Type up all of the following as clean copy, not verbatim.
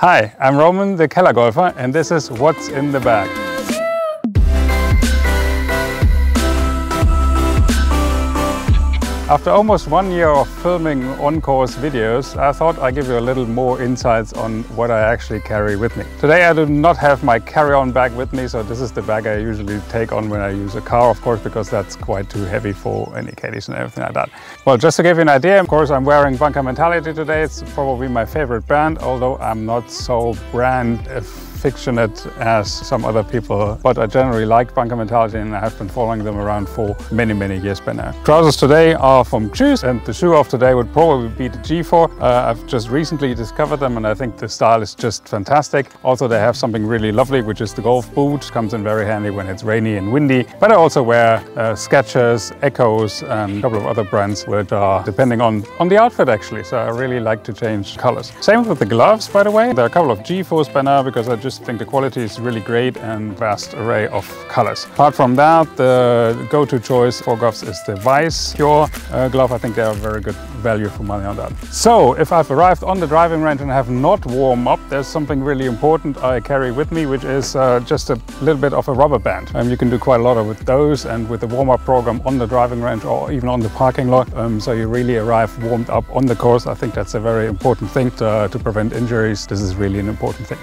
Hi, I'm Roman, the Keller Golfer, and this is What's in the Bag. After almost 1 year of filming on-course videos, I thought I'd give you a little more insights on what I actually carry with me. Today I do not have my carry-on bag with me, so this is the bag I usually take on when I use a car, of course, because that's quite too heavy for any caddies and everything like that. Well, just to give you an idea, of course, I'm wearing Bunker Mentality today. It's probably my favorite brand, although I'm not so brand affectionate as some other people, but I generally like Bunker Mentality and I have been following them around for many years by now. Trousers today are from Choose, and the shoe of today would probably be the G4. I've just recently discovered them and I think the style is just fantastic. Also, they have something really lovely, which is the golf boot. Comes in very handy when it's rainy and windy. But I also wear Skechers, Echoes, and a couple of other brands which are depending on the outfit actually. So I really like to change colors. Same with the gloves, by the way. There are a couple of G4s by now because I just think the quality is really great and vast array of colors. Apart from that, the go-to choice for gloves is the Vice Pure glove. I think they are very good value for money on that. So if I've arrived on the driving range and have not warmed up, there's something really important I carry with me, which is just a little bit of a rubber band. You can do quite a lot with those, and with the warm-up program on the driving range or even on the parking lot, so you really arrive warmed up on the course. I think that's a very important thing to prevent injuries. This is really an important thing.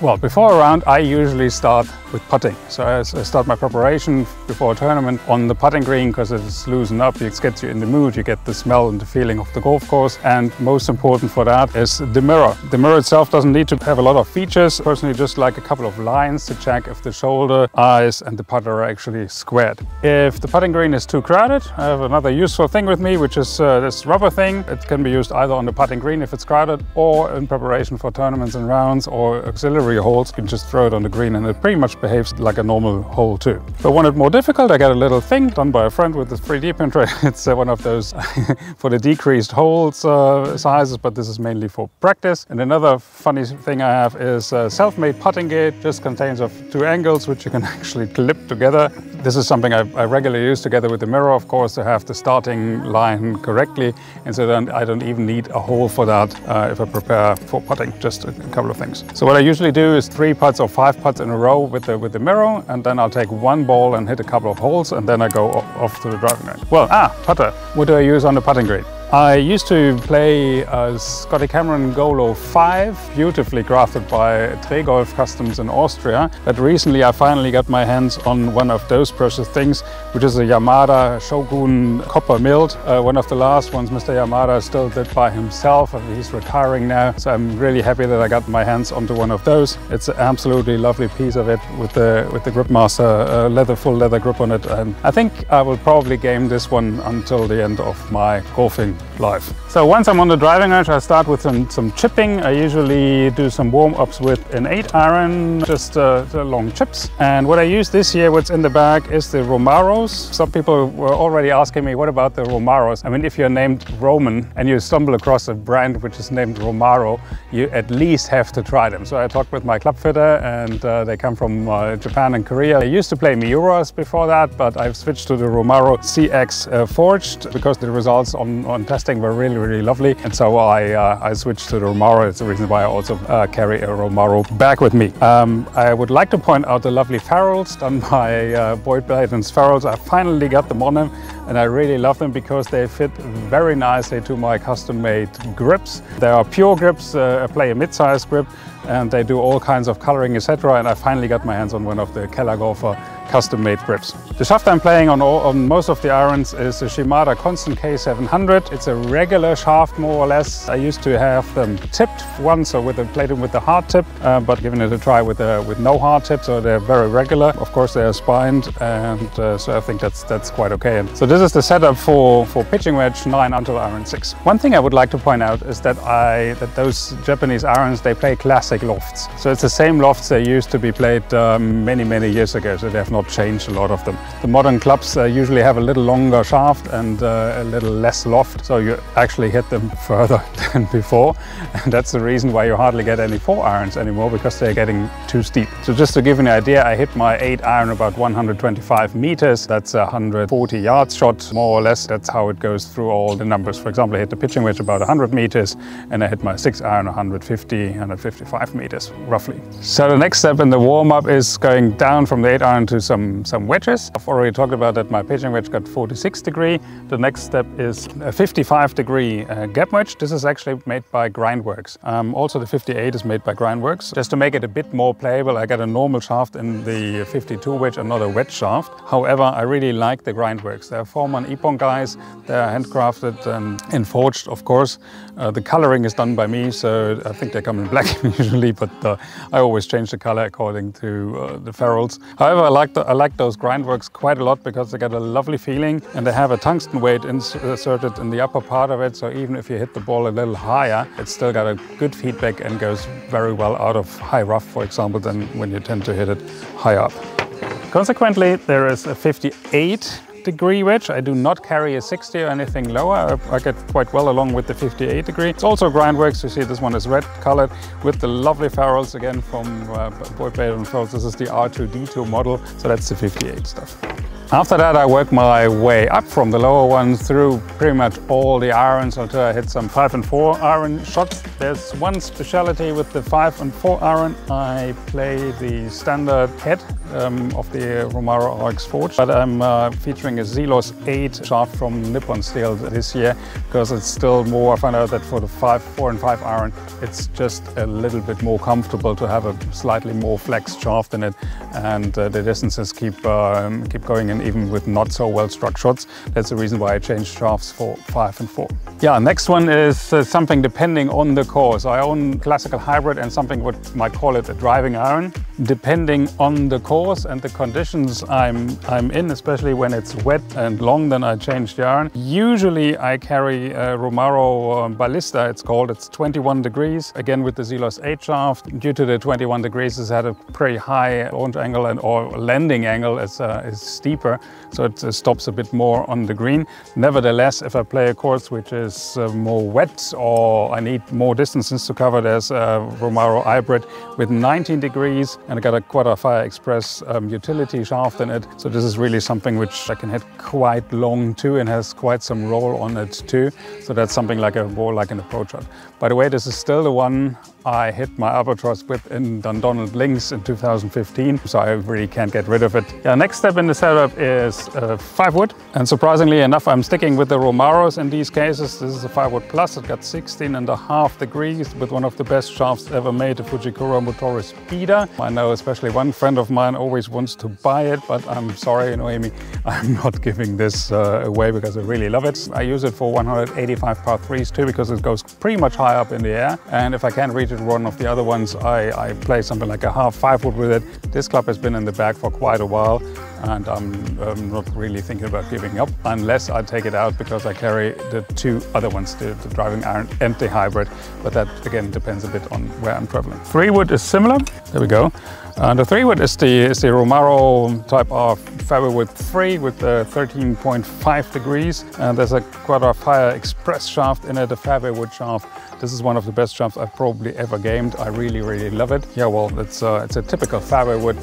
Well, before a round, I usually start with putting. So I start my preparation before a tournament on the putting green because it's loosened up, it gets you in the mood, you get the smell and the feeling of the golf course. And most important for that is the mirror. The mirror itself doesn't need to have a lot of features. Personally, just like a couple of lines to check if the shoulder, eyes and the putter are actually squared. If the putting green is too crowded, I have another useful thing with me, which is this rubber thing. It can be used either on the putting green if it's crowded or in preparation for tournaments and rounds or auxiliary holes. You can just throw it on the green and it pretty much behaves like a normal hole too. If I want it more difficult, I get a little thing done by a friend with this 3D printer. It's one of those for the decreased holes sizes, but this is mainly for practice. And another funny thing I have is self-made putting gate. Just contains of 2 angles which you can actually clip together. This is something I regularly use together with the mirror, of course, to have the starting line correctly. And so then I don't even need a hole for that if I prepare for putting, just a couple of things. So what I usually do is 3 putts or 5 putts in a row with the mirror, and then I'll take one ball and hit a couple of holes, and then I go off to the driving range. Well, putter. What do I use on the putting green? I used to play a Scotty Cameron Golo 5, beautifully crafted by Tregolf Customs in Austria. But recently I finally got my hands on one of those precious things, which is a Yamada Shogun copper milled. One of the last ones Mr. Yamada still did by himself, and he's retiring now. So I'm really happy that I got my hands onto one of those. It's an absolutely lovely piece of it with the Gripmaster full leather grip on it. And I think I will probably game this one until the end of my golfing life. So once I'm on the driving range, I start with some chipping. I usually do some warm-ups with an 8-iron, just long chips. And what I use this year, what's in the bag, is the Romaros. Some people were already asking me, what about the Romaros? I mean, if you're named Roman and you stumble across a brand which is named Romaro, you at least have to try them. So I talked with my club fitter, and they come from Japan and Korea. I used to play Miuras before that, but I've switched to the Romaro CX Forged because the results on testing were really lovely, and so I switched to the Romaro. It's the reason why I also carry a Romaro bag with me. I would like to point out the lovely ferrules done by Boyd Bladon's Ferrules. I finally got them on them, and I really love them because they fit very nicely to my custom-made grips. They are pure grips. I play a mid-size grip, and they do all kinds of coloring, etc. And I finally got my hands on one of the Keller Golfer custom-made grips. The shaft I'm playing on most of the irons is a Shimada Constant K700. It's a regular shaft, more or less. I used to have them tipped once, so played them with the hard tip, but given it a try with no hard tip, so they're very regular. Of course, they are spined, and so I think that's quite okay. And so this is the setup for pitching wedge 9 until iron 6. One thing I would like to point out is that those Japanese irons, they play classic lofts. So it's the same lofts they used to be played many years ago. So they have not changed a lot of them. The modern clubs usually have a little longer shaft and a little less loft, so you actually hit them further than before, and that's the reason why you hardly get any 4-irons anymore, because they're getting too steep. So just to give you an idea, I hit my 8-iron about 125 meters, that's 140 yards short. shot, more or less, that's how it goes through all the numbers. For example, I hit the pitching wedge about 100 meters and I hit my 6-iron 150, 155 meters roughly. So the next step in the warm-up is going down from the 8-iron to some wedges. I've already talked about that my pitching wedge got 46 degree. The next step is a 55 degree gap wedge. This is actually made by Grindworks. Also the 58 is made by Grindworks. Just to make it a bit more playable, I got a normal shaft in the 52 wedge and not a wedge shaft. However, I really like the Grindworks. They're Forman Ippon guys. They're handcrafted and forged, of course. The coloring is done by me, so I think they come in black usually, but I always change the color according to the ferrules. However, I like those Grindworks quite a lot because they get a lovely feeling and they have a tungsten weight inserted in the upper part of it, so even if you hit the ball a little higher, it's still got a good feedback and goes very well out of high rough, for example, than when you tend to hit it high up. Consequently, there is a 58 degree wedge. I do not carry a 60 or anything lower. I get quite well along with the 58 degree. It's also Grindworks. You see this one is red colored with the lovely ferrules again from Boyd Baden Ferrules. This is the R2D2 model, so that's the 58 stuff. After that, I work my way up from the lower ones through pretty much all the irons until I hit some 5 and 4 iron shots. There's one specialty with the 5 and 4 iron. I play the standard head of the Romaro RX Forge, but I'm featuring a Zelos 8 shaft from Nippon Steel this year because it's still more. I found out that for the 4 and 5 iron, it's just a little bit more comfortable to have a slightly more flexed shaft in it, and the distances keep going in even with not so well struck shots. That's the reason why I changed shafts for 5 and 4. Yeah, next one is something depending on the course. I own classical hybrid and something what might call it a driving iron. Depending on the course and the conditions I'm in, especially when it's wet and long, then I change the iron. Usually I carry a Romaro Ballista, it's called. It's 21 degrees, again with the Zelos 8 shaft. Due to the 21 degrees, it's had a pretty high launch angle or landing angle is steeper, so it stops a bit more on the green. Nevertheless, if I play a course which is more wet or I need more distances to cover, there's a Romaro hybrid with 19 degrees and I got a Quadrafire Express utility shaft in it. So this is really something which I can hit quite long too and has quite some roll on it too. So that's something like a ball like an approach shot. By the way, this is still the one I hit my albatross with in Dundonald Links in 2015, so I really can't get rid of it. Yeah, next step in the setup is 5 wood, and surprisingly enough, I'm sticking with the Romaros in these cases. This is a 5 wood plus. It got 16.5 degrees with one of the best shafts ever made, the Fujikura Motore Speeder. I know especially one friend of mine always wants to buy it, but I'm sorry, Noemi, I'm not giving this away because I really love it. I use it for 185 par 3s too because it goes pretty much high up in the air, and if I can't reach it one of the other ones, I play something like a half 5 wood with it. This club has been in the bag for quite a while and I'm not really thinking about giving up unless I take it out because I carry the 2 other ones, the driving iron and the hybrid, but that again depends a bit on where I'm traveling. 3 wood is similar, there we go. The 3 wood is the Romaro type of fairway wood 3 with 13.5 degrees, and there's a Quadrafire Express shaft in it, a fairway wood shaft. This is one of the best shafts I've probably ever gamed. I really, really love it. Yeah, well, it's a typical fairway wood,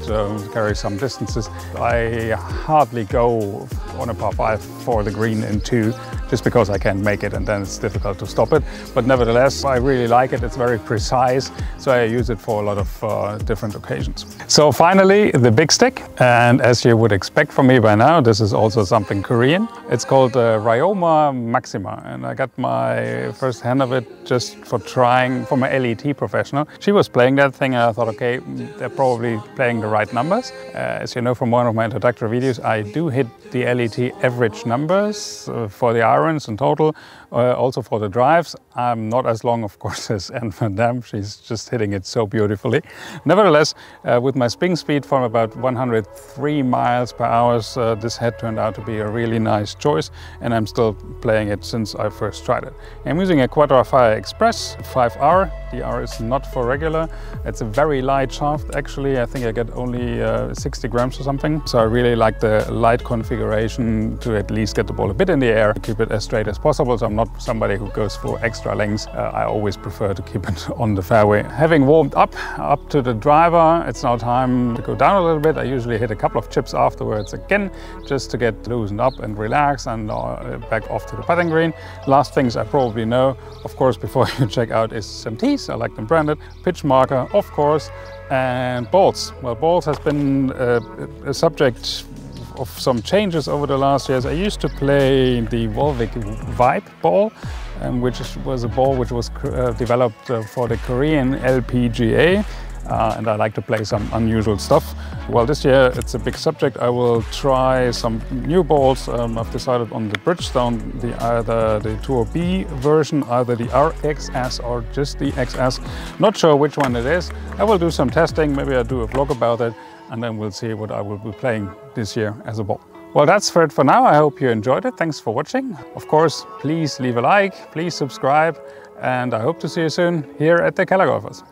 carry some distances. I hardly go on a par 5 for the green in 2, just because I can't make it and then it's difficult to stop it. But nevertheless, I really like it. It's very precise, so I use it for a lot of different occasions. So finally, the big stick. And as you would expect from me by now, this is also something Korean. It's called Ryoma Maxima, and I got my first hand of it just for trying for my LET professional. She was playing that thing and I thought, okay, they're probably playing the right numbers. As you know from one of my introductory videos, I do hit the LET average numbers for the irons in total, also for the drives. I'm not as long, of course, as Anne van Dam. She's just hitting it so beautifully. Nevertheless, with my spin speed from about 103 miles per hour, this head turned out to be a really nice choice, and I'm still playing it since I first tried it. I'm using a Quadrafire Express 5R. The R is not for regular. It's a very light shaft, actually. I think I get only 60 grams or something. So I really like the light configuration to at least get the ball a bit in the air, keep it as straight as possible, so I'm not not somebody who goes for extra lengths. I always prefer to keep it on the fairway. Having warmed up to the driver, it's now time to go down a little bit. I usually hit a couple of chips afterwards again, just to get loosened up and relax, and back off to the putting green. Last things I probably know, of course, before you check out, is some tees. I like them branded, pitch marker, of course, and balls. Well, balls has been a subject of some changes over the last years. I used to play the Volvic Vibe ball, which was a ball which was developed for the Korean LPGA, and I like to play some unusual stuff. Well, this year it's a big subject. I will try some new balls. I've decided on the Bridgestone, either the Tour B version, either the RXS or just the XS. Not sure which one it is. I will do some testing, maybe I'll do a vlog about it, and then we'll see what I will be playing this year as a ball. Well, that's it for now. I hope you enjoyed it. Thanks for watching. Of course, please leave a like, please subscribe, and I hope to see you soon here at the Keller Golfers.